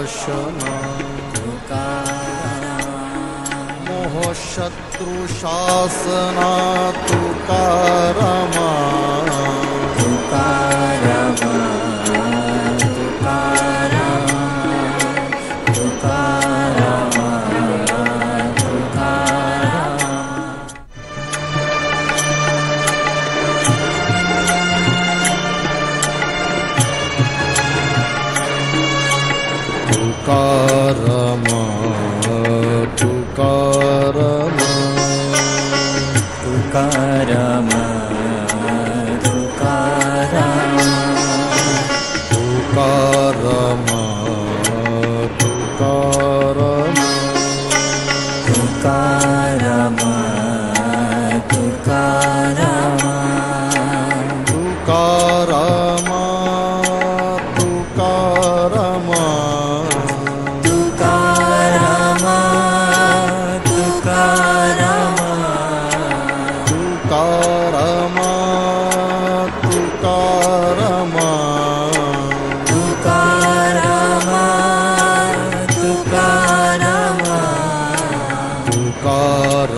नाशना मोह शत्रु शासना तुकारामा तुकारामा तुकारामा तुकारामा तुकारामा तुकारामा तुकारामा तुकारामा तुकारामा तुकारामा तुकारामा तुकारामा तुकारामा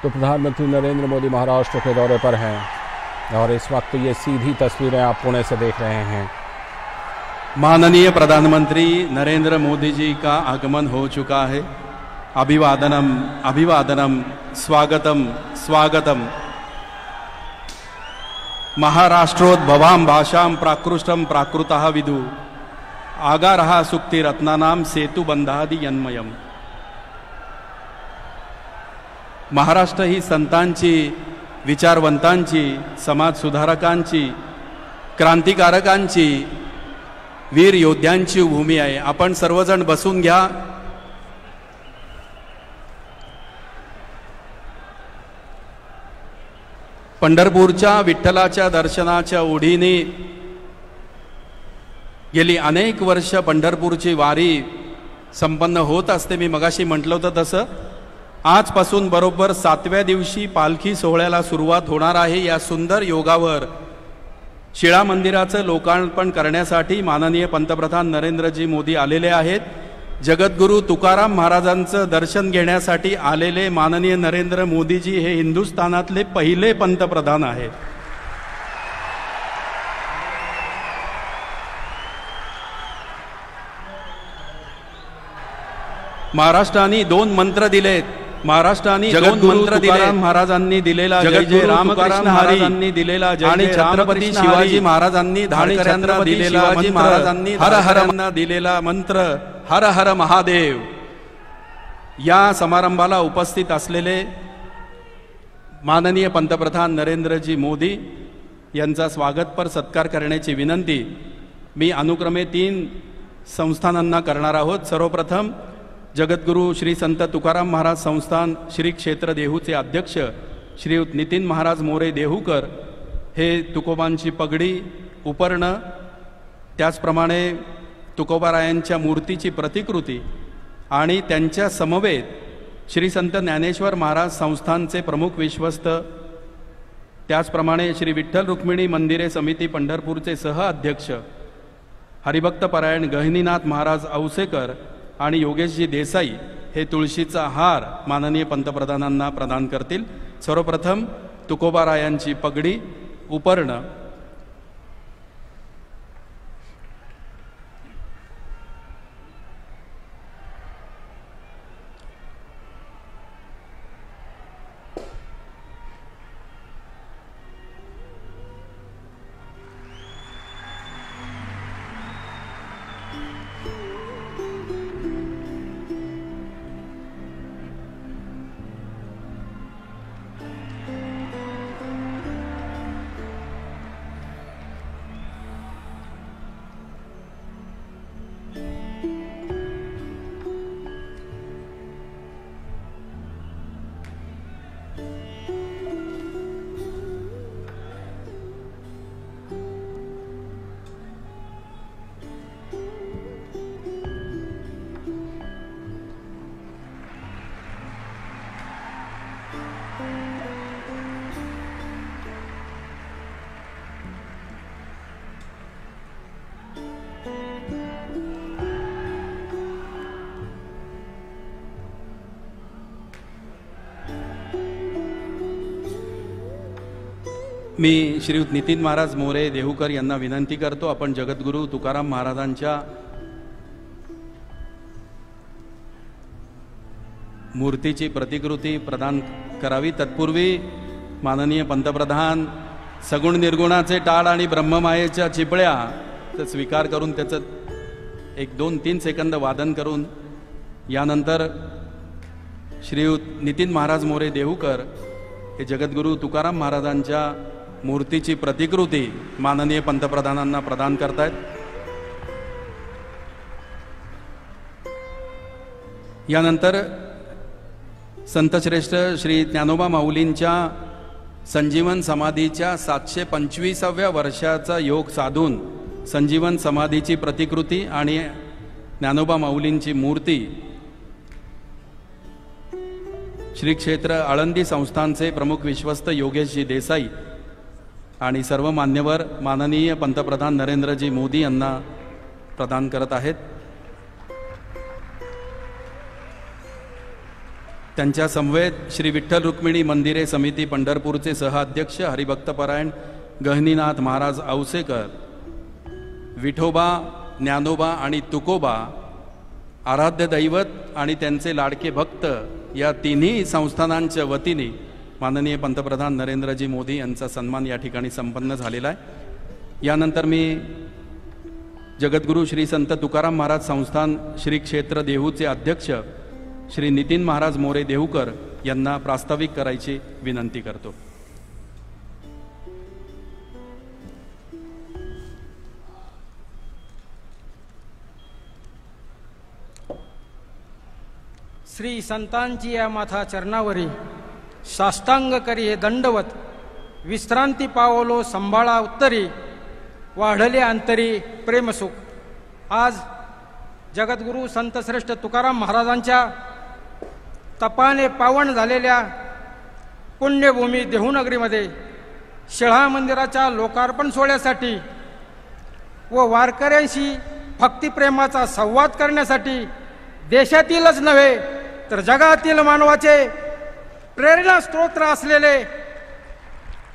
तो प्रधानमंत्री नरेंद्र मोदी महाराष्ट्र के दौरे पर हैं और इस वक्त ये सीधी तस्वीरें आप पुणे से देख रहे हैं। माननीय प्रधानमंत्री नरेंद्र मोदी जी का आगमन हो चुका है। अभिवादनम अभिवादनम स्वागतम स्वागतम। महाराष्ट्रोद्भवां भाषां प्राकृष्टं प्राकृतः विदु आगारः सुक्तिरत्नानां सेतुबंधादि यन्मयम्। महाराष्ट्र ही संतांची, विचारवंतांची, समाज सुधारकांची, क्रांतिकारकांची, वीर योद्ध्यांची भूमी आहे। आपण सर्वजण बसून घ्या। पंढरपूरच्या विठ्ठलाच्या दर्शनाच्या ओढीने गेली अनेक वर्ष पंढरपूरची वारी संपन्न होत असते। मी मगाशी म्हटलं होतं तसं आजपासून बरोबर 7व्या दिवशी पालखी सोहळ्याला सुरुवात होणार आहे। या सुंदर योगावर शिळा मंदिराचं लोकार्पण करण्यासाठी माननीय पंतप्रधान नरेंद्रजी मोदी आलेले आहेत। जगद्गुरु तुकाराम महाराजांचं दर्शन घेण्यासाठी आलेले माननीय नरेंद्र मोदीजी हे हिंदुस्थानातले पहिले पंतप्रधान आहेत। महाराष्ट्राने 2 मंत्र दिलेत। महाराष्ट्राने जगद्गुरु तुकाराम महाराजांनी दिलेला जय जय रामकृष्ण महाराजांनी दिलेला जय आणि छत्रपती शिवाजी महाराजांनी धाडकऱ्यांना दिलेला महाराजांनी हर हरना दिलेला मंत्र हर हर महादेव। या समारंभाला उपस्थित असलेले माननीय पंतप्रधान नरेंद्रजी मोदी यांचा स्वागतपर सत्कार करण्याची विनंती मी अनुक्रमे 3 संस्थानांना करणार आहोत। सर्वप्रथम जगद्गुरु श्री संत तुकाराम महाराज संस्थान श्री क्षेत्र देहूचे अध्यक्ष श्रीयुत नितीन महाराज मोरे देहूकर हे तुकोबांची पगडी, उपर्ण, त्याचप्रमाणे तुकोबारायांच्या मूर्तीची प्रतिकृती आणि त्यांच्या समवेत श्री संत ज्ञानेश्वर महाराज संस्थानचे प्रमुख विश्वस्त, त्याचप्रमाणे श्री विठ्ठल रुक्मिणी मंदिरे समिती पंढरपूरचे सह अध्यक्ष हरिभक्त परायण गहिनीनाथ महाराज औसेकर आणि योगेशजी देसाई हे तुळशीचा हार माननीय पंतप्रधानांना प्रदान करतील। सर्वप्रथम तुकोबारायांची पगडी, उपर्ण। मी श्रीयुत नितीन महाराज मोरे देहूकर यांना विनंती करतो, आपण जगद्गुरू तुकाराम महाराजांच्या मूर्तीची प्रतिकृती प्रदान करावी. तत्पूर्वी माननीय पंतप्रधान सगुण निर्गुणाचे टाळ आणि ब्रह्ममायेच्या चिपळ्या स्वीकार करून त्याचं 1-2-3 सेकंद वादन करून यानंतर श्रीयुत नितीन महाराज मोरे देहूकर हे जगद्गुरू तुकाराम महाराजांच्या मूर्तीची प्रतिकृती माननीय पंतप्रधानांना प्रदान करतायत. यानंतर संतश्रेष्ठ श्री ज्ञानोबा माऊलींच्या संजीवन समाधीच्या 725व्या वर्षाचा योग साधून संजीवन समाधीची प्रतिकृती आणि ज्ञानोबा माऊलींची मूर्ती श्री क्षेत्र आळंदी संस्थानचे प्रमुख विश्वस्त योगेशजी देसाई आणि सर्व मान्यवर माननीय पंतप्रधान नरेंद्रजी मोदी यांना प्रदान करत आहेत. त्यांच्या समवेत श्री विठ्ठल रुक्मिणी मंदिरे समिती पंढरपूरचे सहअध्यक्ष हरिभक्तपरायण गहिनीनाथ महाराज औसेकर, विठोबा, ज्ञानोबा आणि तुकोबा आराध्य दैवत आणि त्यांचे लाडके भक्त या तिन्ही संस्थानांच्या वतीने माननीय पंतप्रधान नरेंद्रजी मोदी यांचा सन्मान या ठिकाणी संपन्न झालेला आहे. यानंतर मी जगद्गुरू श्री संत तुकाराम महाराज संस्थान श्री क्षेत्र देहूचे अध्यक्ष श्री नितीन महाराज मोरे देहूकर यांना प्रास्ताविक करायची विनंती करतो. श्री संतांची या माथा चरणावरी साष्टांग करी हे दंडवत, विश्रांती पावलो संभाळा उत्तरी, वाढले अंतरी प्रेमसुख. आज जगद्गुरू संतश्रेष्ठ तुकाराम महाराजांच्या तपाने पावन झालेल्या पुण्यभूमी देहूनगरीमध्ये शिळा मंदिराच्या लोकार्पण सोहळ्यासाठी व वारकऱ्यांशी भक्तिप्रेमाचा संवाद करण्यासाठी देशातीलच नव्हे तर जगातील मानवाचे प्रेरणा स्त्रोत असलेले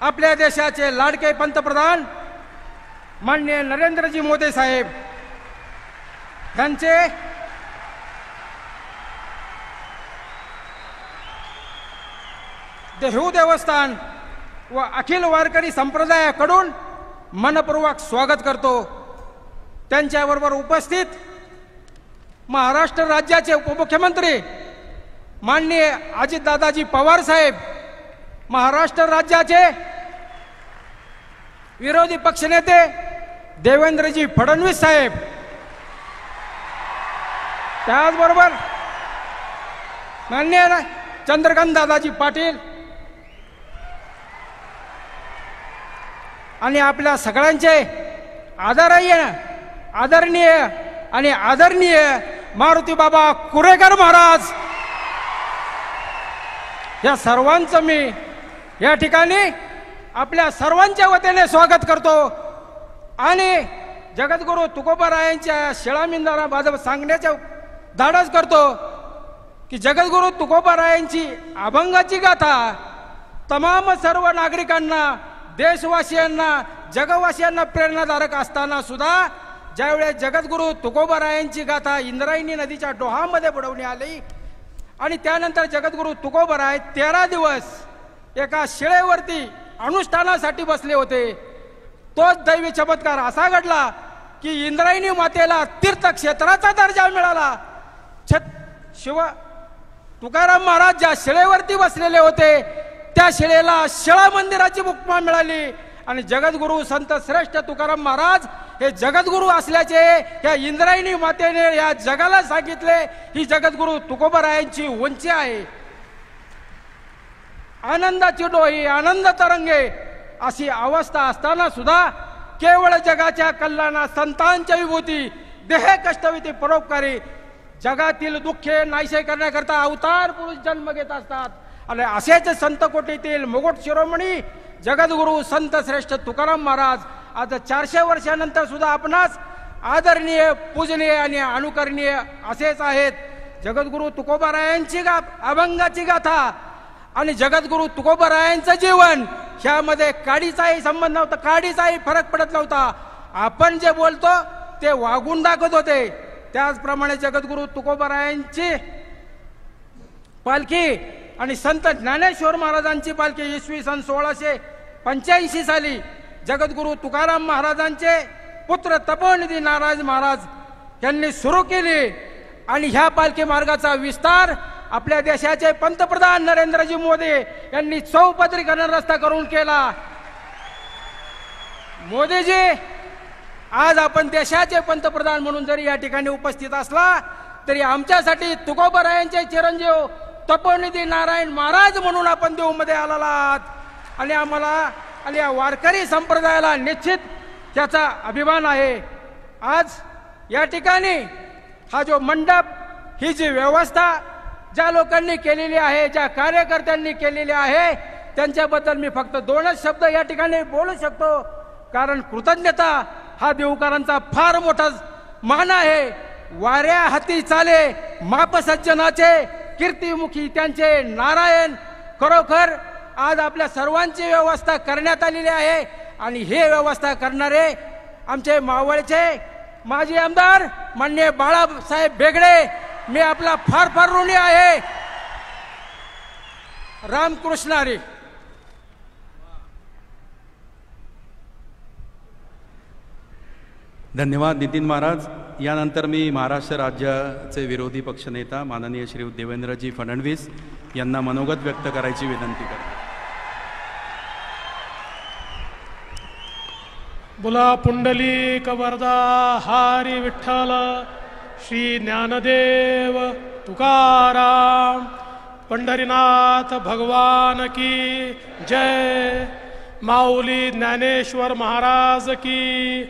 आपल्या देशाचे लाडके पंतप्रधान माननीय नरेंद्रजी मोदी साहेब यांचे देहू देवस्थान व अखिल वारकरी संप्रदायाकडून मनपूर्वक स्वागत करतो. त्यांच्याबरोबर उपस्थित महाराष्ट्र राज्याचे उपमुख्यमंत्री माननीय अजितदादाजी पवार साहेब, महाराष्ट्र राज्याचे विरोधी पक्षनेते देवेंद्रजी फडणवीस साहेब, त्याचबरोबर माननीय चंद्रकांत दादाजी पाटील आणि आपल्या सगळ्यांचे आदरणीय आणि आदरणीय मारुती बाबा कुरेकर महाराज, या सर्वांचं मी या ठिकाणी आपल्या सर्वांच्या वतीने स्वागत करतो. आणि जगद्गुरू तुकोबारायांच्या शिळामिंदारा बाजू सांगण्याच्या धाडस करतो की जगद्गुरू तुकोबारायांची अभंगाची गाथा तमाम सर्व नागरिकांना, देशवासियांना, जगवासियांना प्रेरणादायक असताना सुद्धा ज्यावेळेस जगद्गुरू तुकोबारायांची गाथा इंद्रायणी नदीच्या डोहामध्ये बुडवण्यात आली आणि त्यानंतर जगद्गुरू तुकोबाराय 13 दिवस एका शिळेवरती अनुष्ठानासाठी बसले होते. तोच दैवी चमत्कार असा घडला की इंद्रायणी मातेला तीर्थक्षेत्राचा दर्जा मिळाला. शिव तुकाराम महाराज ज्या शिळेवरती बसलेले होते त्या शिळेला शिळा मंदिराची उपमा मिळाली आणि जगद्गुरू संत श्रेष्ठ तुकाराम महाराज हे जगद्गुरू असल्याचे या इंद्रायणी मातेने या जगाला सांगितले. ही जगद्गुरू तुकोबारायांची उंची आहे. आनंदाची डोही आनंद तरंगे अशी अवस्था असताना सुद्धा केवळ जगाच्या कल्याणा संतांच्या विभूती देह कष्टविती परोपकारी जगातील दुःखे नाहीसे करण्याकरता अवतार पुरुष जन्म घेत असतात. आणि असेच संत कोटीतील मुकुट शिरोमणी जगद्गुरू संत श्रेष्ठ तुकाराम महाराज आज 400 वर्षानंतर सुद्धा आपणास आदरणीय, पूजनीय आणि अनुकरणीय असेच आहेत. जगद्गुरू तुकोबारायांची अभंगाची गाथा आणि जगद्गुरू तुकोबारायांचं जीवन ह्यामध्ये काडीचाही संबंध नव्हता, काडीचाही फरक पडत नव्हता. आपण जे बोलतो ते वागून दाखवत होते. त्याचप्रमाणे जगद्गुरु तुकोबारायांची पालखी आणि संत ज्ञानेश्वर महाराजांची पालखी इसवी सन 1685 साली जगद्गुरु तुकाराम महाराजांचे पुत्र तपोनिधी नारायण महाराज यांनी सुरू केली. आणि ह्या पालखी मार्गाचा विस्तार आपल्या देशाचे पंतप्रधान नरेंद्रजी मोदी यांनी चौपदरीकरण रस्ता करून केला. मोदीजी, आज आपण देशाचे पंतप्रधान म्हणून जरी या ठिकाणी उपस्थित असला तरी आमच्यासाठी तुकोबारायांचे चिरंजीव तपोनिधी नारायण महाराज म्हणून आपण देऊमध्ये आलेला आहात. आणि आम्हाला आणि या वारकरी संप्रदायाला निश्चित त्याचा अभिमान आहे. आज या ठिकाणी हा जो मंडप, ही जी व्यवस्था ज्या लोकांनी केलेली आहे, ज्या कार्यकर्त्यांनी केलेली आहे, त्यांच्याबद्दल मी फक्त 2च शब्द या ठिकाणी बोलू शकतो. कारण कृतज्ञता हा देवकरांचा फार मोठा मान आहे. वाऱ्या हाती चाले माप सज्जनाचे, कीर्तिमुखी त्यांचे नारायण. खरोखर आज आपल्या सर्वांची व्यवस्था करण्यात आलेली आहे. आणि हे व्यवस्था करणारे आमचे मावळचे माजी आमदार माननीय बाळासाहेब बेगडे, मी आपला फार फार ऋणी आहे. रामकृष्ण हरी. धन्यवाद नितीन महाराज. यानंतर मी महाराष्ट्र राज्याचे विरोधी पक्षनेता माननीय श्री देवेंद्रजी फडणवीस यांना मनोगत व्यक्त करायची विनंती करतो. बोला पुंडलिक वरदा हरी विठ्ठल श्री ज्ञानदेव तुकाराम पंढरीनाथ भगवान की जय. माऊली ज्ञानेश्वर महाराज की,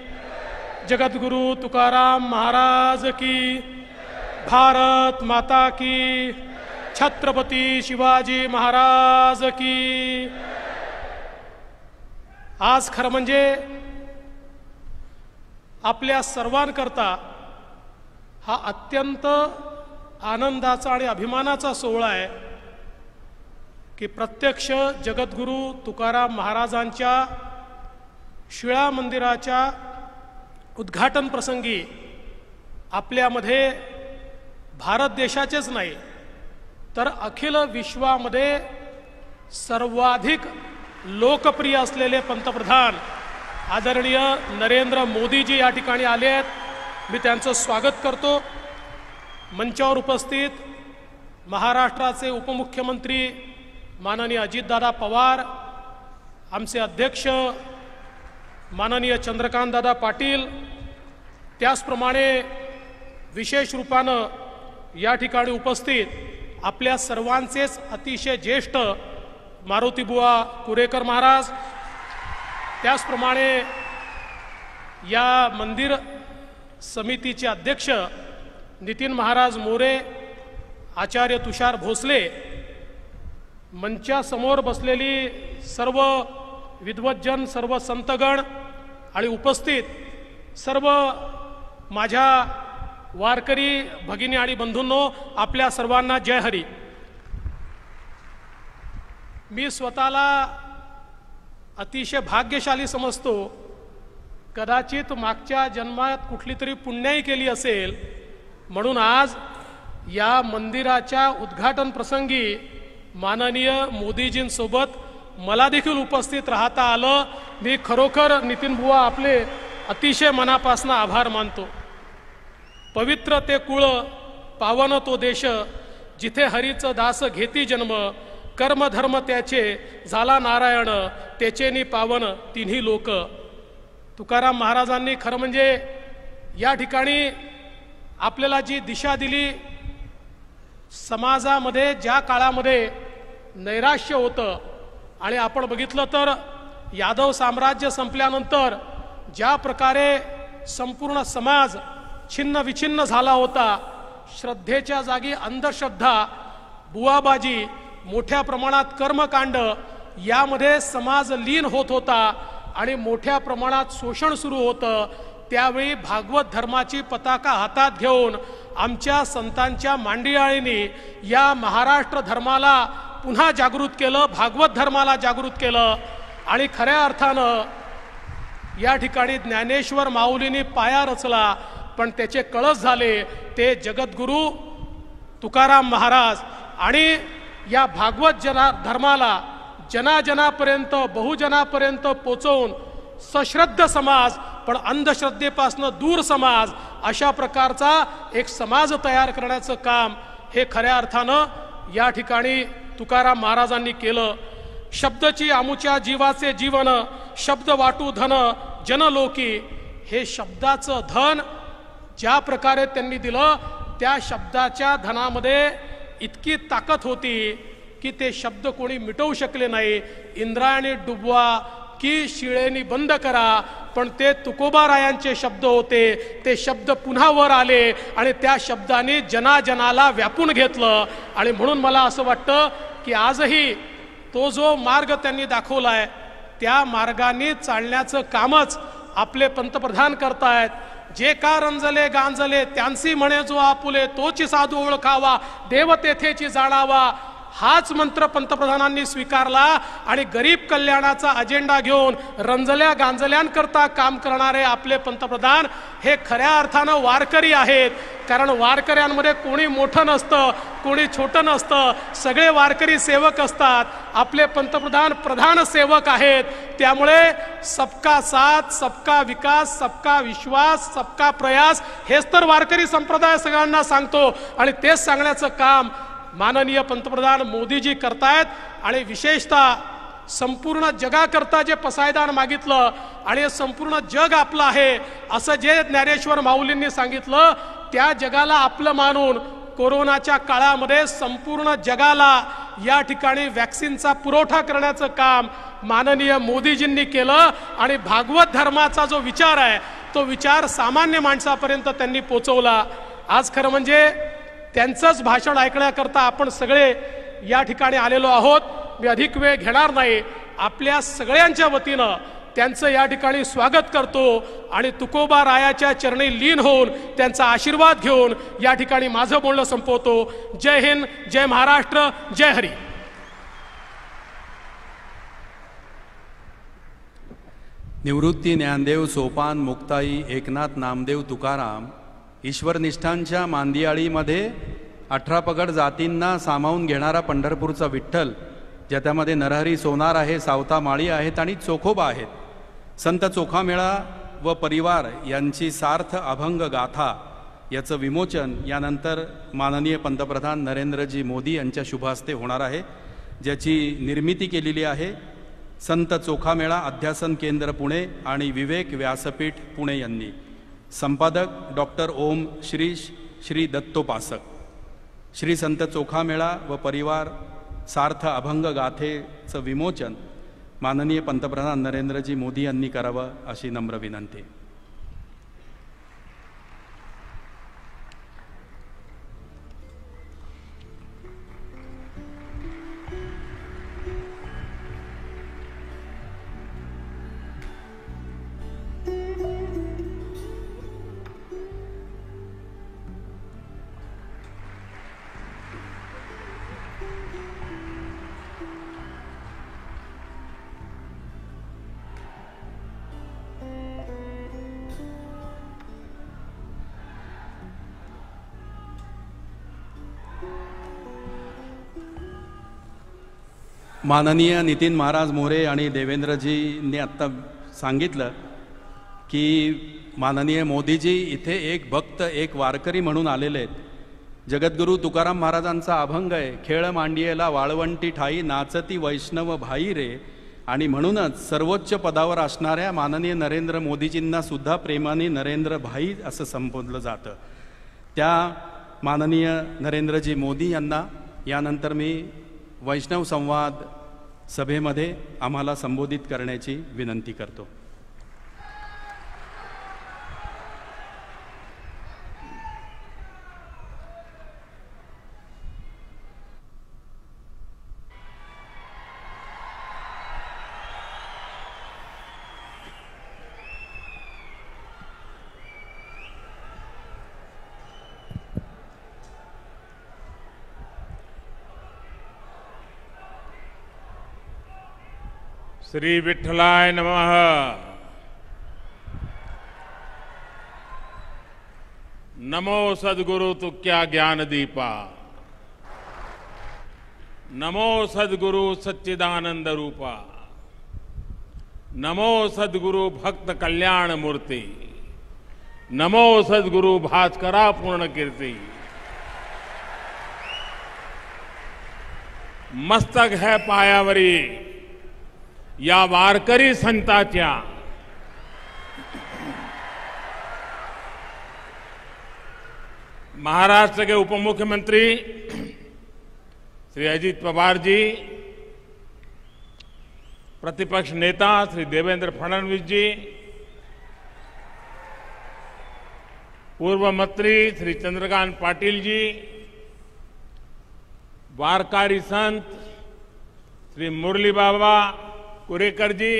जगद्गुरु तुकाराम महाराज की, भारत माता की, छत्रपती शिवाजी महाराज की. आज खरं म्हणजे आपल्या सर्वांकरता हा अत्यंत आनंदाचा आणि अभिमानाचा सोहळा आहे की प्रत्यक्ष जगद्गुरु तुकाराम महाराजांच्या शिळा मंदिराच्या उद्घाटन प्रसंगी आपल्यामध्ये भारत देशाचेच नाही तर अखिल विश्वामध्ये सर्वाधिक लोकप्रिय असलेले पंतप्रधान आदरणीय नरेंद्र मोदीजी या ठिकाणी आले आहेत. मी त्यांचं स्वागत करतो. मंचावर उपस्थित महाराष्ट्राचे उपमुख्यमंत्री माननीय अजितदादा पवार, आमचे अध्यक्ष माननीय चंद्रकांतदादा पाटील, त्याचप्रमाणे विशेष रूपानं या ठिकाणी उपस्थित आपल्या सर्वांचेच अतिशय ज्येष्ठ मारुतीबुवा कुरेकर महाराज, त्याचप्रमाणे या मंदिर समितीचे अध्यक्ष नितीन महाराज मोरे, आचार्य तुषार भोसले, मंचासमोर बसलेली सर्व विद्वज्जन, सर्व संतगण आणि उपस्थित सर्व माझ्या वारकरी भगिनी आणि बंधूंनो, आपल्या सर्वांना जय हरी. मी स्वतःला अतिशय भाग्यशाली समजतो. कदाचित मागच्या जन्मात कुठली तरी पुण्याई केली असेल म्हणून आज या मंदिराच्या उद्घाटन प्रसंगी माननीय मोदीजींसोबत मला देखील उपस्थित राहता आलं. मी खरोखर नितीन बुवा आपले अतिशय मनापासून आभार मानतो. पवित्र ते कुळ, पावन तो देश, जिथे हरीचं दास घेती जन्म, कर्म धर्म त्याचे झाला नारायण, त्याचेनी पावन तिन्ही लोक. तुकाराम महाराजांनी खरं म्हणजे या ठिकाणी आपल्याला जी दिशा दिली, समाजामध्ये ज्या काळामध्ये नैराश्य होतं आणि आपण बघितलं तर यादव साम्राज्य संपल्यानंतर ज्या प्रकारे संपूर्ण समाज छिन्न विछिन्न झाला होता, श्रद्धेच्या जागी अंधश्रद्धा, बुवाबाजी, मोठ्या प्रमाणात कर्मकांड यामध्ये समाज लीन होत होता आणि मोठ्या प्रमाणात शोषण सुरू होतं. त्यावेळी भागवत धर्माची पताका हातात घेऊन आमच्या संतांच्या मांडियाळींनी या महाराष्ट्र धर्माला पुन्हा जागृत केलं, भागवत धर्माला जागृत केलं आणि खऱ्या अर्थानं या ठिकाणी ज्ञानेश्वर माऊलींनी पाया रचला, पण त्याचे कळस झाले ते जगद्गुरू तुकाराम महाराज. आणि या भागवत धर्माला जनाजनापर्यंत बहुजनापर्यंत पोचवून सश्रद्ध समाज पण अंधश्रद्धेपासून दूर समाज अशा प्रकारचा एक समाज तयार करण्याचं काम हे खऱ्या अर्थानं या ठिकाणी तुकाराम महाराजांनी केलं. शब्दची आमुच्या जीवाचे जीवन, शब्द वाटू धन जनलोकी. हे शब्दाचं धन ज्या प्रकारे त्यांनी दिलं, त्या शब्दाच्या धनामध्ये इतकी ताकद होती की ते शब्द कोणी मिटवू शकले नाही. इंद्रायणी डुबवा की शिळेनी बंद करा, पण ते तुकोबारायांचे शब्द होते. ते शब्द पुन्हा वर आले आणि त्या शब्दाने जनाजनाला व्यापून घेतलं. आणि म्हणून मला असं वाटतं की आजही तो जो मार्ग त्यांनी दाखवलाय त्या मार्गाने चालण्याचं कामच आपले पंतप्रधान करतायत. जे का रंजले गांजले त्यांसी म्हणे जो आपुले, तोची साधू ओळखावा देव तेथेची जाणावा. हाच मंत्र पंतप्रधानांनी स्वीकारला आणि गरीब कल्याणाचा अजेंडा घेऊन रंजल्या गांजल्यांकरता काम करणारे आपले पंतप्रधान हे खऱ्या अर्थानं वारकरी आहेत. कारण वारकऱ्यांमध्ये कोणी मोठं नसतं, कोणी छोटं नसतं, सगळे वारकरी सेवक असतात. आपले पंतप्रधान प्रधान सेवक आहेत. त्यामुळे सबका साथ, सबका विकास, सबका विश्वास, सबका प्रयास हेच तर वारकरी संप्रदाय सगळ्यांना सांगतो. आणि तेच सांगण्याचं काम माननीय पंतप्रधान मोदीजी करतायत. आणि विशेषतः संपूर्ण जगाकरता जे पसायदान मागितलं आणि संपूर्ण जग आपलं आहे असं जे ज्ञानेश्वर माऊलींनी सांगितलं, त्या जगाला आपलं मानून कोरोनाच्या काळामध्ये संपूर्ण जगाला या ठिकाणी वॅक्सिनचा पुरवठा करण्याचं काम माननीय मोदीजींनी केलं. आणि भागवत धर्माचा जो विचार आहे तो विचार सामान्य माणसापर्यंत त्यांनी पोचवला. आज खरं म्हणजे त्यांचंच भाषण ऐकण्याकरता आपण सगळे या ठिकाणी आलेलो आहोत. मी अधिक वेळ घेणार नाही. आपल्या सगळ्यांच्या वतीनं त्यांचं या ठिकाणी स्वागत करतो आणि तुकोबा रायाच्या चरणी लीन होऊन त्यांचा आशीर्वाद घेऊन या ठिकाणी माझं बोलणं संपवतो. जय हिंद, जय महाराष्ट्र, जय हरी. निवृत्ती ज्ञानदेव सोपान मुक्ताई एकनाथ नामदेव तुकाराम ईश्वरनिष्ठांच्या मांदियाळीमध्ये 18 पगड जातींना सामावून घेणारा पंढरपूरचा विठ्ठल, ज्याच्यामध्ये नरहरी सोनार आहे, सावता माळी आहेत आणि चोखोबा आहेत. संत चोखामेळा व परिवार यांची सार्थ अभंग गाथा याचं विमोचन यानंतर माननीय पंतप्रधान नरेंद्रजी मोदी यांच्या शुभ हस्ते होणार आहे, ज्याची निर्मिती केलेली आहे संत चोखामेळा अध्यासन केंद्र पुणे आणि विवेक व्यासपीठ पुणे यांनी. संपादक डॉक्टर ओम श्री दत्तोपासक. श्री संत चोखामेळा व परिवार सार्थ अभंग गाथेचं विमोचन माननीय पंतप्रधान नरेंद्रजी मोदी यांनी करावं अशी नम्र विनंती. माननीय नितीन महाराज मोरे आणि देवेंद्रजींनी आत्ता सांगितलं की माननीय मोदीजी इथे एक भक्त, एक वारकरी म्हणून आलेले आहेत. जगद्गुरू तुकाराम महाराजांचा अभंग आहे, खेळ मांडियेला वाळवंटी ठाई नाचती वैष्णव भाई रे. आणि म्हणूनच सर्वोच्च पदावर असणाऱ्या माननीय नरेंद्र मोदीजींना सुद्धा प्रेमाने नरेंद्र भाई असं संबोधलं जातं. त्या माननीय नरेंद्रजी मोदी यांना यानंतर मी वैष्णव संवाद सभेमध्ये आम्हाला संबोधित करण्याची विनंती करतो. श्री विठ्ठलाय नमः। नमो सद्गुरु तुक्या ज्ञान दीपा। नमो सद्गुरु सच्चिदानंद रूपा। नमो सद्गुरु भक्त कल्याण मूर्ति। नमो सद्गुरु भास्करा पूर्ण कीर्ति। मस्तक है पायावरी या वारकरी संताच्या। महाराष्ट्र के उप मुख्यमंत्री श्री अजित पवार जी, प्रतिपक्ष नेता श्री देवेंद्र फडणवीस जी, पूर्व मंत्री श्री चंद्रकांत पाटिल जी, वारकारी संत श्री मुरली बाबा कुरेकर जी,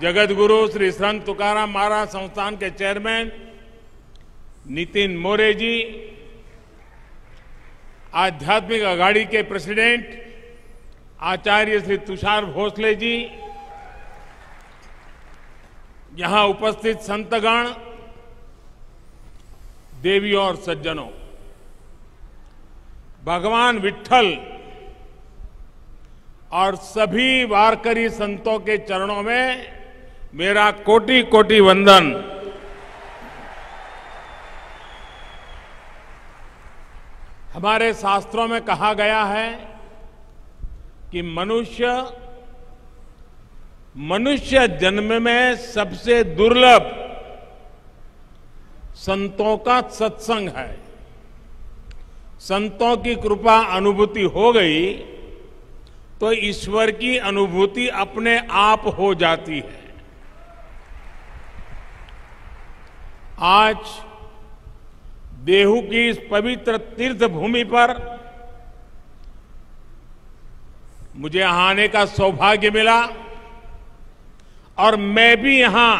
जगत गुरु श्री संत तुकाराम महाराज संस्थान के चेयरमैन नितिन मोरे जी, आध्यात्मिक अघाड़ी के प्रेसिडेंट आचार्य श्री तुषार भोसले जी, यहां उपस्थित संतगण, देवियों और सज्जनों, भगवान विट्ठल और सभी वारकरी संतों के चरणों में मेरा कोटि कोटि वंदन। हमारे शास्त्रों में कहा गया है कि मनुष्य जन्म में सबसे दुर्लभ संतों का सत्संग है। संतों की कृपा अनुभूति हो गई तो ईश्वर की अनुभूति अपने आप हो जाती है। आज देहू की इस पवित्र तीर्थ भूमि पर मुझे यहां आने का सौभाग्य मिला और मैं भी यहां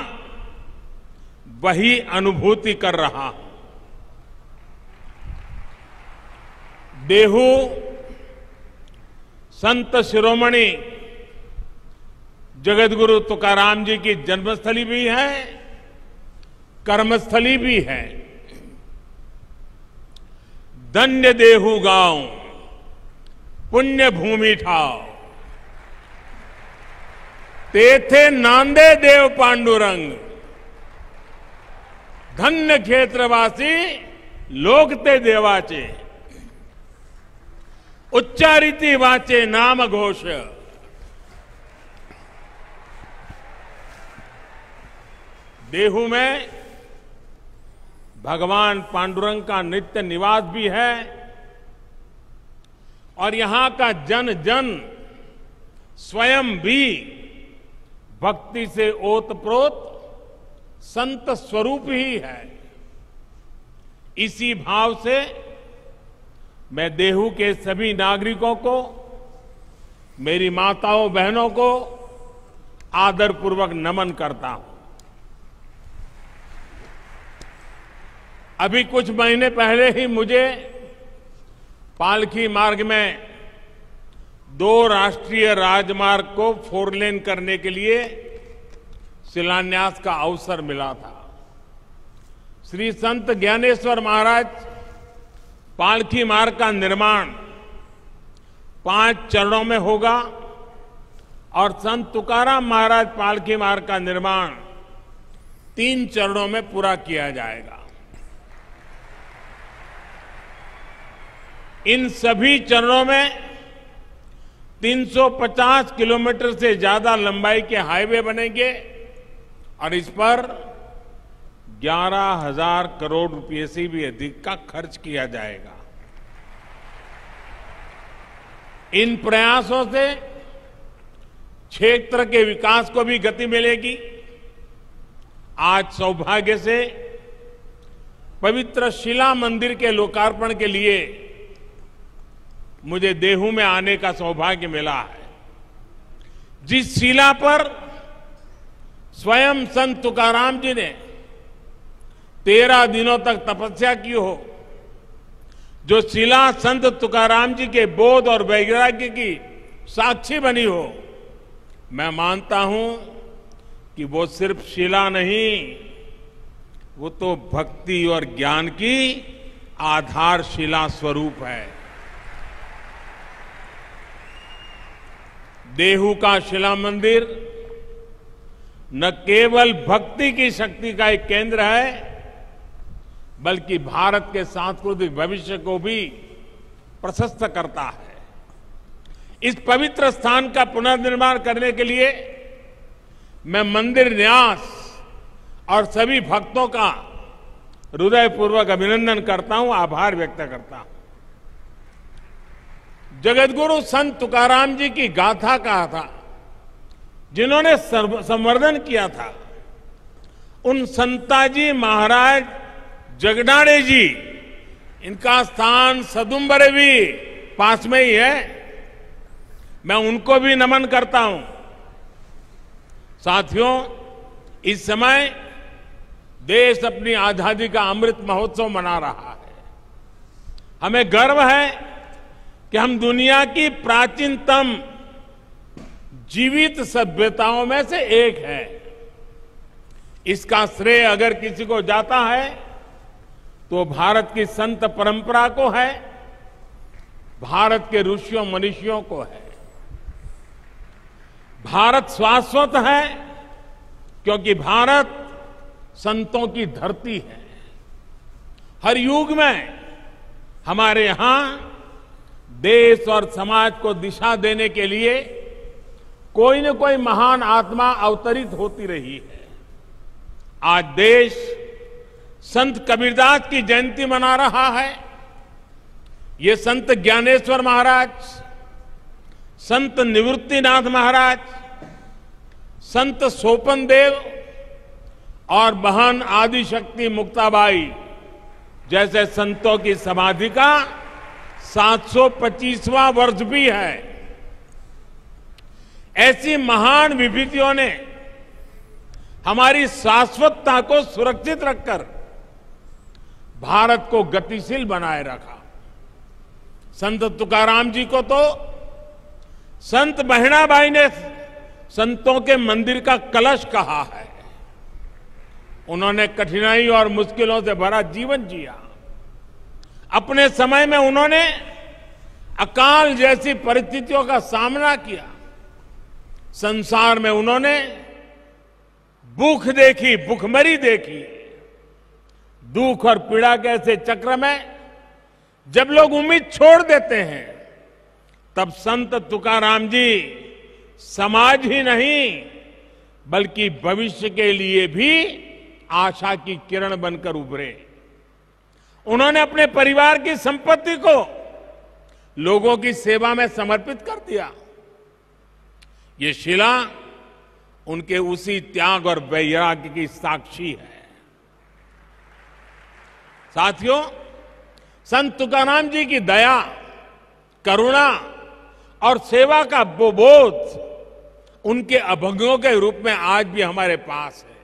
वही अनुभूति कर रहा हूं। देहू संत शिरोमणि जगतगुरु तुकाराम जी की जन्मस्थली भी है, कर्मस्थली भी है। धन्य देहू गांव पुण्य भूमि ठाव, तेथे नांदे देव पांडुरंग। धन्य क्षेत्रवासी लोकते देवाचे, उच्चारिती वाचे नाम घोष। देहू में भगवान पांडुरंग का नित्य निवास भी है और यहां का जन जन स्वयं भी भक्ति से ओतप्रोत संत स्वरूप ही है। इसी भाव से मैं देहू के सभी नागरिकों को, मेरी माताओं बहनों को आदरपूर्वक नमन करता हूं। अभी कुछ महीने पहले ही मुझे पालकी मार्ग में 2 राष्ट्रीय राजमार्ग को 4 लेन करने के लिए शिलान्यास का अवसर मिला था। श्री संत ज्ञानेश्वर महाराज पालकी मार्ग का निर्माण 5 चरणों में होगा और संत तुकाराम महाराज पालकी मार्ग का निर्माण 3 चरणों में पूरा किया जाएगा। इन सभी चरणों में 350 किलोमीटर से ज्यादा लंबाई के हाईवे बनेंगे और इस पर 11,000 करोड़ रुपए से भी अधिक का खर्च किया जाएगा। इन प्रयासों से क्षेत्र के विकास को भी गति मिलेगी। आज सौभाग्य से पवित्र शिला मंदिर के लोकार्पण के लिए मुझे देहू में आने का सौभाग्य मिला है। जिस शिला पर स्वयं संत तुकाराम जी ने 13 दिनों तक तपस्या की हो, जो शिला संत तुकाराम जी के बोध और वैराग्य की साक्षी बनी हो, मैं मानता हूं कि वो सिर्फ शिला नहीं, वो तो भक्ति और ज्ञान की आधारशिला स्वरूप है। देहू का शिला मंदिर न केवल भक्ति की शक्ति का एक केंद्र है, बल्कि भारत के सांस्कृतिक भविष्य को भी प्रशस्त करता है। इस पवित्र स्थान का पुनर्निर्माण करने के लिए मैं मंदिर न्यास और सभी भक्तों का हृदयपूर्वक अभिनंदन करता हूं, आभार व्यक्त करता हूं। जगतगुरु संत तुकाराम जी की गाथा कहा था, जिन्होंने संवर्धन किया था, उन संताजी महाराज जगनाड़े जी, इनका स्थान सदुम्बरे भी पास में ही है। मैं उनको भी नमन करता हूं। साथियों, इस समय देश अपनी आजादी का अमृत महोत्सव मना रहा है। हमें गर्व है कि हम दुनिया की प्राचीनतम जीवित सभ्यताओं में से एक है। इसका श्रेय अगर किसी को जाता है तो भारत की संत परंपरा को है, भारत के ऋषियों मनीषियों को है। भारत शाश्वत है क्योंकि भारत संतों की धरती है। हर युग में हमारे यहां देश और समाज को दिशा देने के लिए कोई न कोई महान आत्मा अवतरित होती रही है। आज देश संत कबीरदास की जयंती मना रहा है। ये संत ज्ञानेश्वर महाराज, संत निवृत्तिनाथ महाराज, संत सोपन देव और बहन आदिशक्ति मुक्ताबाई जैसे संतों की समाधि का 725वां वर्ष भी है। ऐसी महान विभूतियों ने हमारी शाश्वतता को सुरक्षित रखकर भारत को गतिशील बनाए रखा। संत तुकाराम जी को तो संत बहनाबाई ने संतों के मंदिर का कलश कहा है। उन्होंने कठिनाई और मुश्किलों से भरा जीवन जिया। अपने समय में उन्होंने अकाल जैसी परिस्थितियों का सामना किया। संसार में उन्होंने भूख देखी, भूखमरी देखी। दुख और पीड़ा के ऐसे चक्र में जब लोग उम्मीद छोड़ देते हैं, तब संत तुकाराम जी समाज ही नहीं बल्कि भविष्य के लिए भी आशा की किरण बनकर उभरे। उन्होंने अपने परिवार की संपत्ति को लोगों की सेवा में समर्पित कर दिया। ये शिला उनके उसी त्याग और वैराग्य की साक्षी है। साथियों, संत तुकाराम जी की दया, करुणा और सेवा का वो बोध उनके अभंगों के रूप में आज भी हमारे पास है।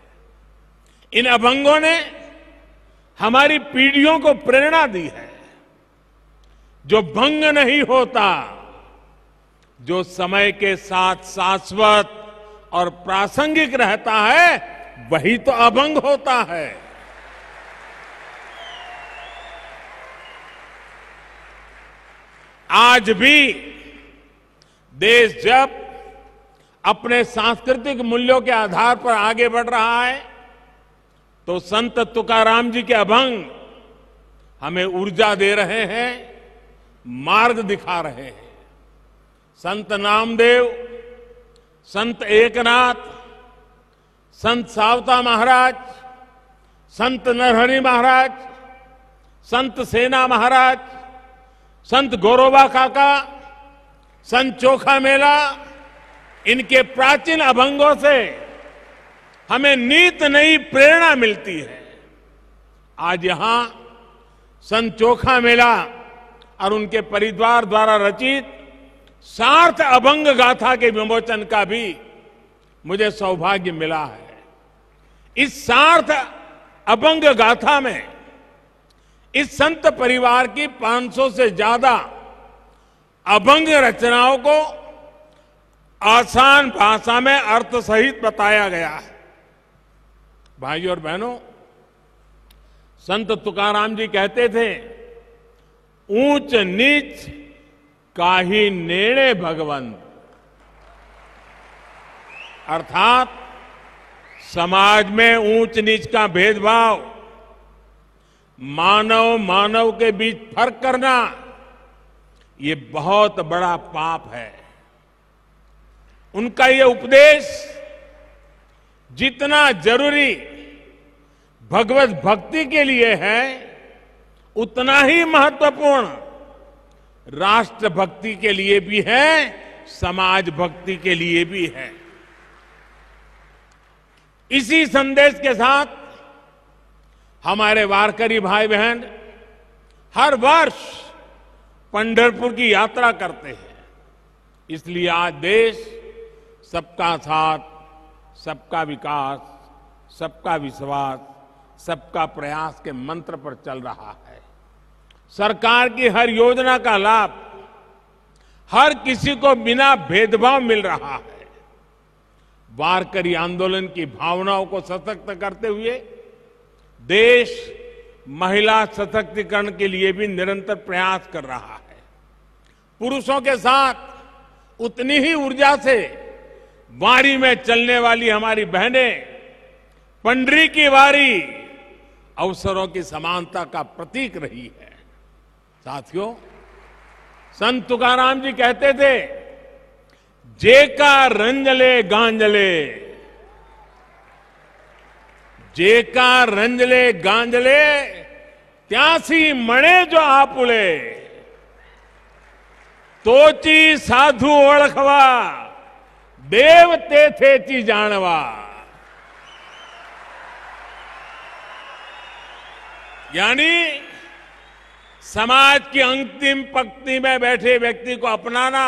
इन अभंगों ने हमारी पीढ़ियों को प्रेरणा दी है। जो भंग नहीं होता, जो समय के साथ शाश्वत और प्रासंगिक रहता है, वही तो अभंग होता है। आज भी देश जब अपने सांस्कृतिक मूल्यों के आधार पर आगे बढ़ रहा है, तो संत तुकाराम जी के अभंग हमें ऊर्जा दे रहे हैं, मार्ग दिखा रहे हैं। संत नामदेव, संत एकनाथ, संत सावता महाराज, संत नरहरि महाराज, संत सेना महाराज, संत गौरोबा काका, संत चोखा मेला, इनके प्राचीन अभंगों से हमें नित नई प्रेरणा मिलती है। आज यहां संत चोखा मेला और उनके परिवार द्वारा रचित सार्थ अभंग गाथा के विमोचन का भी मुझे सौभाग्य मिला है। इस सार्थ अभंग गाथा में इस संत परिवार की 500 से ज्यादा अभंग रचनाओं को आसान भाषा में अर्थ सहित बताया गया है। भाइयों और बहनों, संत तुकाराम जी कहते थे, ऊंच नीच काहि नेड़े भगवंत, अर्थात समाज में ऊंच नीच का भेदभाव, मानव मानव के बीच फर्क करना, ये बहुत बड़ा पाप है। उनका ये उपदेश जितना जरूरी भगवत भक्ति के लिए है, उतना ही महत्वपूर्ण राष्ट्र भक्ति के लिए भी है, समाज भक्ति के लिए भी है। इसी संदेश के साथ हमारे वारकरी भाई बहन हर वर्ष पंढरपुर की यात्रा करते हैं। इसलिए आज देश सबका साथ, सबका विकास, सबका विश्वास, सबका प्रयास के मंत्र पर चल रहा है। सरकार की हर योजना का लाभ हर किसी को बिना भेदभाव मिल रहा है। वारकरी आंदोलन की भावनाओं को सशक्त करते हुए देश महिला सशक्तिकरण के लिए भी निरंतर प्रयास कर रहा है। पुरुषों के साथ उतनी ही ऊर्जा से वारी में चलने वाली हमारी बहनें पंडरी की वारी अवसरों की समानता का प्रतीक रही है। साथियों, संत तुकाराम जी कहते थे, जेका रंजले गांजले, जेका रंजले गांजले, त्यासी मणे जो आपुले, तोची साधु ओळखवा, देव तेथेची जानवा। यानी समाज की अंतिम पंक्ति में बैठे व्यक्ति को अपनाना,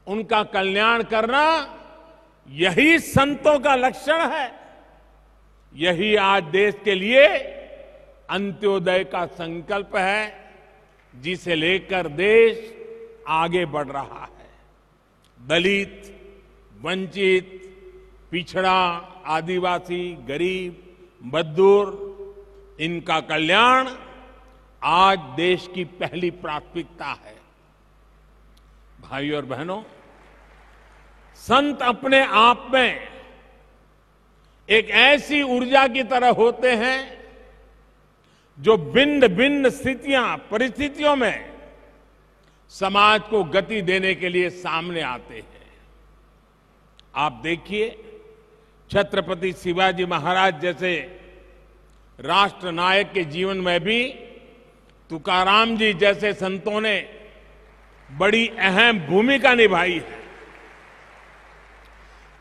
उनका कल्याण करना, यही संतों का लक्षण है। यही आज देश के लिए अंत्योदय का संकल्प है, जिसे लेकर देश आगे बढ़ रहा है। दलित, वंचित, पिछड़ा, आदिवासी, गरीब, मजदूर, इनका कल्याण आज देश की पहली प्राथमिकता है। भाइयों और बहनों, संत अपने आप में एक ऐसी ऊर्जा की तरह होते हैं जो भिन्न भिन्न स्थितियां, परिस्थितियों में समाज को गति देने के लिए सामने आते हैं। आप देखिए, छत्रपति शिवाजी महाराज जैसे राष्ट्र नायक के जीवन में भी तुकाराम जी जैसे संतों ने बड़ी अहम भूमिका निभाई है।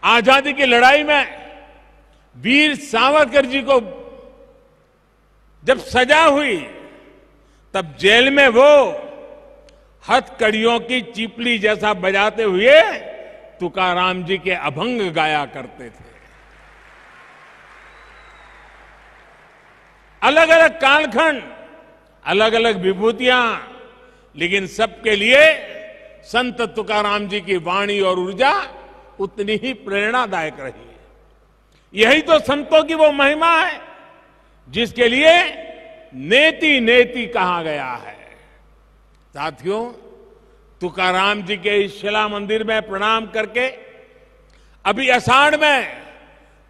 आजादी की लड़ाई में वीर सावरकर जी को जब सजा हुई, तब जेल में वो हथकड़ियों की चीपली जैसा बजाते हुए तुकाराम जी के अभंग गाया करते थे। अलग अलग कालखंड, अलग अलग विभूतियां, लेकिन सबके लिए संत तुकाराम जी की वाणी और ऊर्जा उतनी ही प्रेरणादायक रही है। यही तो संतों की वो महिमा है जिसके लिए नेति नेति कहा गया है। साथियों, तुकाराम जी के इस शिला मंदिर में प्रणाम करके अभी आषाढ़ में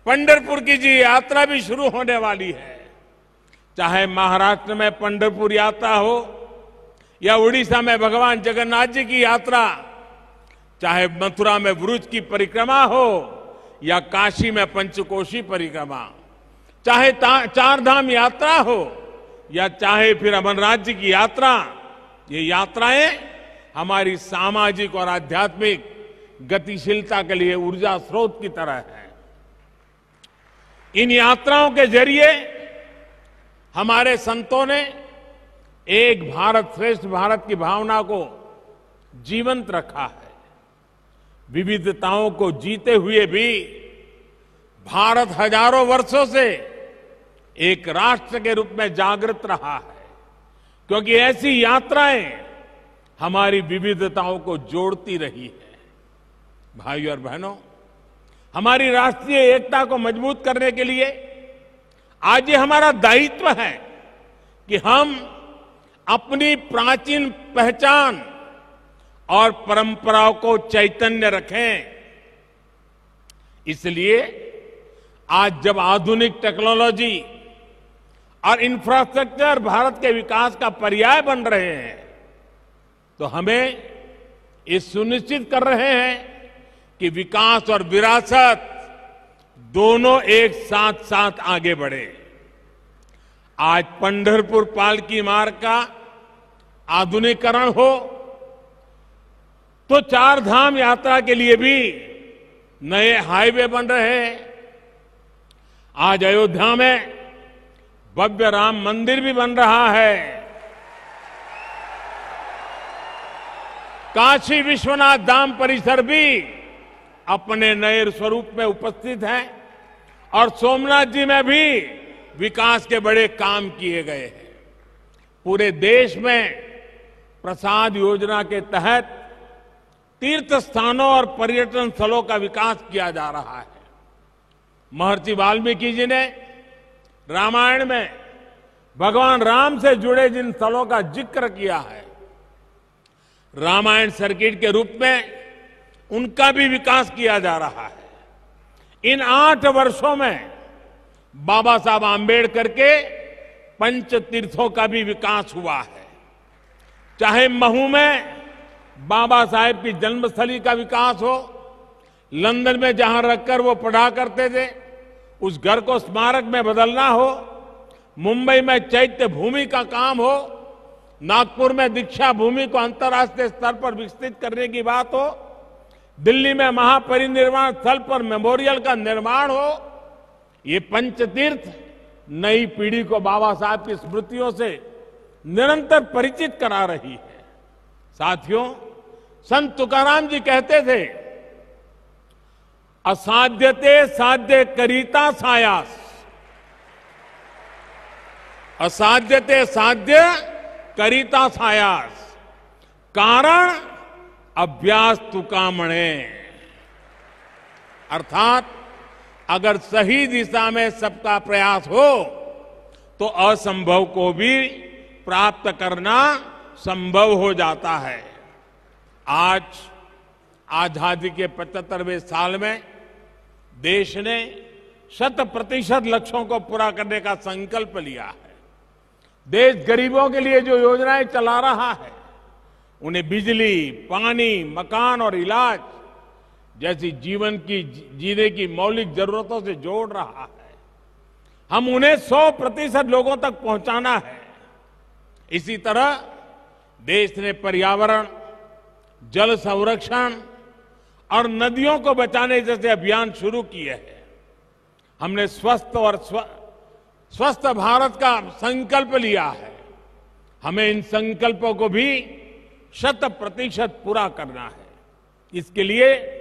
पंढरपुर की जी यात्रा भी शुरू होने वाली है। चाहे महाराष्ट्र में पंढरपुर यात्रा हो या उड़ीसा में भगवान जगन्नाथ जी की यात्रा, चाहे मथुरा में व्रुज की परिक्रमा हो या काशी में पंचकोशी परिक्रमा, चाहे चार धाम यात्रा हो या चाहे फिर अमरनाथ जी की यात्रा, ये यात्राएं हमारी सामाजिक और आध्यात्मिक गतिशीलता के लिए ऊर्जा स्रोत की तरह है। इन यात्राओं के जरिए हमारे संतों ने एक भारत श्रेष्ठ भारत की भावना को जीवंत रखा है। विविधताओं को जीते हुए भी भारत हजारों वर्षों से एक राष्ट्र के रूप में जागृत रहा है, क्योंकि ऐसी यात्राएं हमारी विविधताओं को जोड़ती रही है। भाइयों और बहनों, हमारी राष्ट्रीय एकता को मजबूत करने के लिए आज ये हमारा दायित्व है कि हम अपनी प्राचीन पहचान और परंपराओं को चैतन्य रखें। इसलिए आज जब आधुनिक टेक्नोलॉजी और इंफ्रास्ट्रक्चर भारत के विकास का पर्याय बन रहे हैं, तो हमें ये सुनिश्चित कर रहे हैं कि विकास और विरासत दोनों एक साथ साथ आगे बढ़े। आज पंढरपुर पालकी मार्ग का आधुनिकीकरण हो तो चार धाम यात्रा के लिए भी नए हाईवे बन रहे हैं। आज अयोध्या में भव्य राम मंदिर भी बन रहा है। काशी विश्वनाथ धाम परिसर भी अपने नए स्वरूप में उपस्थित है और सोमनाथ जी में भी विकास के बड़े काम किए गए हैं। पूरे देश में प्रसाद योजना के तहत तीर्थ स्थानों और पर्यटन स्थलों का विकास किया जा रहा है। महर्षि वाल्मीकि जी ने रामायण में भगवान राम से जुड़े जिन स्थलों का जिक्र किया है, रामायण सर्किट के रूप में उनका भी विकास किया जा रहा है। इन 8 वर्षों में बाबा साहब आंबेडकर के पंच तीर्थों का भी विकास हुआ है। चाहे महू में बाबा साहेब की जन्मस्थली का विकास हो, लंदन में जहां रखकर वो पढ़ा करते थे उस घर को स्मारक में बदलना हो, मुंबई में चैत्य भूमि का काम हो, नागपुर में दीक्षा भूमि को अंतर्राष्ट्रीय स्तर पर विकसित करने की बात हो, दिल्ली में महापरिनिर्वाण स्थल पर मेमोरियल का निर्माण हो, ये पंचतीर्थ नई पीढ़ी को बाबा साहब की स्मृतियों से निरंतर परिचित करा रही है। साथियों, संत तुकाराम जी कहते थे, असाध्यते साध्य करीता सायास। असाध्यते साध्य करीता सायास, कारण अभ्यास तुकामणे। अर्थात अगर सही दिशा में सबका प्रयास हो तो असंभव को भी प्राप्त करना संभव हो जाता है। आज आजादी के 75वें साल में देश ने 100% लक्ष्यों को पूरा करने का संकल्प लिया है। देश गरीबों के लिए जो योजनाएं चला रहा है, उन्हें बिजली, पानी, मकान और इलाज जैसी जीवन की जीने की मौलिक जरूरतों से जोड़ रहा है। हम उन्हें 100% लोगों तक पहुंचाना है। इसी तरह देश ने पर्यावरण, जल संरक्षण और नदियों को बचाने जैसे अभियान शुरू किए हैं। हमने स्वस्थ भारत का संकल्प लिया है। हमें इन संकल्पों को भी 100% पूरा करना है। इसके लिए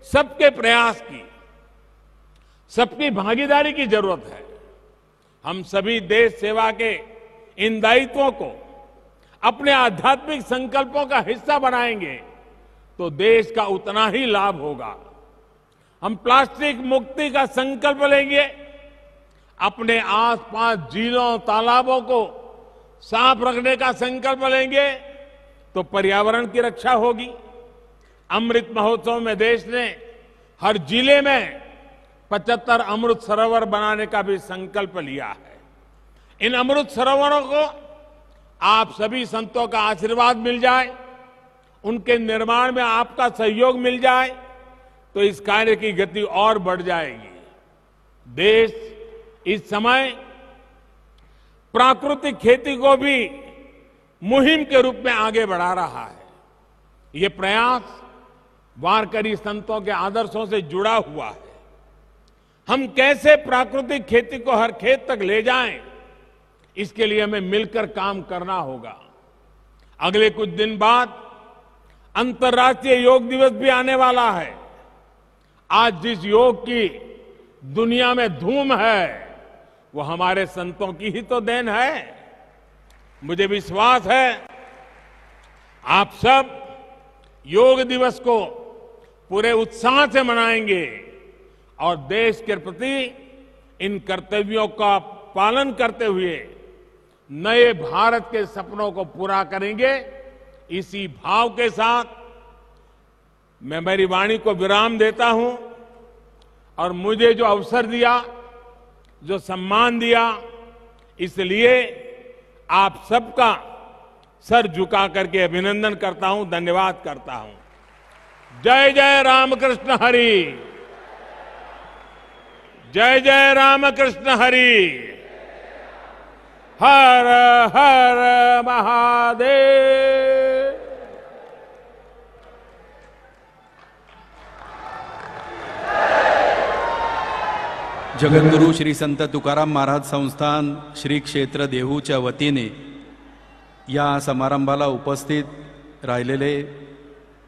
सबके प्रयास की, सबकी भागीदारी की जरूरत है। हम सभी देश सेवा के इन दायित्वों को अपने आध्यात्मिक संकल्पों का हिस्सा बनाएंगे तो देश का उतना ही लाभ होगा। हम प्लास्टिक मुक्ति का संकल्प लेंगे, अपने आसपास झीलों, तालाबों को साफ रखने का संकल्प लेंगे तो पर्यावरण की रक्षा होगी। अमृत महोत्सव में देश ने हर जिले में 75 अमृत सरोवर बनाने का भी संकल्प लिया है। इन अमृत सरोवरों को आप सभी संतों का आशीर्वाद मिल जाए, उनके निर्माण में आपका सहयोग मिल जाए तो इस कार्य की गति और बढ़ जाएगी। देश इस समय प्राकृतिक खेती को भी मुहिम के रूप में आगे बढ़ा रहा है। ये प्रयास वारकरी संतों के आदर्शों से जुड़ा हुआ है। हम कैसे प्राकृतिक खेती को हर खेत तक ले जाएं, इसके लिए हमें मिलकर काम करना होगा। अगले कुछ दिन बाद अंतर्राष्ट्रीय योग दिवस भी आने वाला है। आज जिस योग की दुनिया में धूम है, वो हमारे संतों की ही तो देन है। मुझे विश्वास है आप सब योग दिवस को पूरे उत्साह से मनाएंगे और देश के प्रति इन कर्तव्यों का पालन करते हुए नए भारत के सपनों को पूरा करेंगे। इसी भाव के साथ मैं मेरी वाणी को विराम देता हूं और मुझे जो अवसर दिया, जो सम्मान दिया, इसलिए आप सबका सर झुका करके अभिनंदन करता हूं, धन्यवाद करता हूं। जय जय रामकृष्ण हरि, जय जय रामकृष्ण हरि, हर हर महादेव। जगद्गुरू श्री संत तुकाराम महाराज संस्थान श्री क्षेत्र देहूच्या वतीने या समारंभाला उपस्थित राहिलेले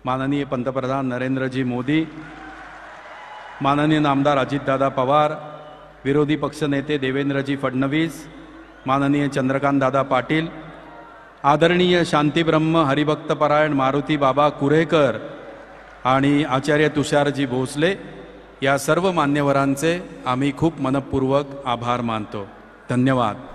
माननीय पंतप्रधान नरेंद्रजी मोदी, माननीय नामदार अजितदादा पवार, विरोधी पक्षनेते देवेंद्रजी फडणवीस, माननीय चंद्रकांतदादा पाटील, आदरणीय शांतीब्रह्म हरिभक्तपरायण मारुती बाबा कुरेकर आणि आचार्य तुषारजी भोसले या सर्व मान्यवरांचे आम्ही खूप मनपूर्वक आभार मानतो। धन्यवाद।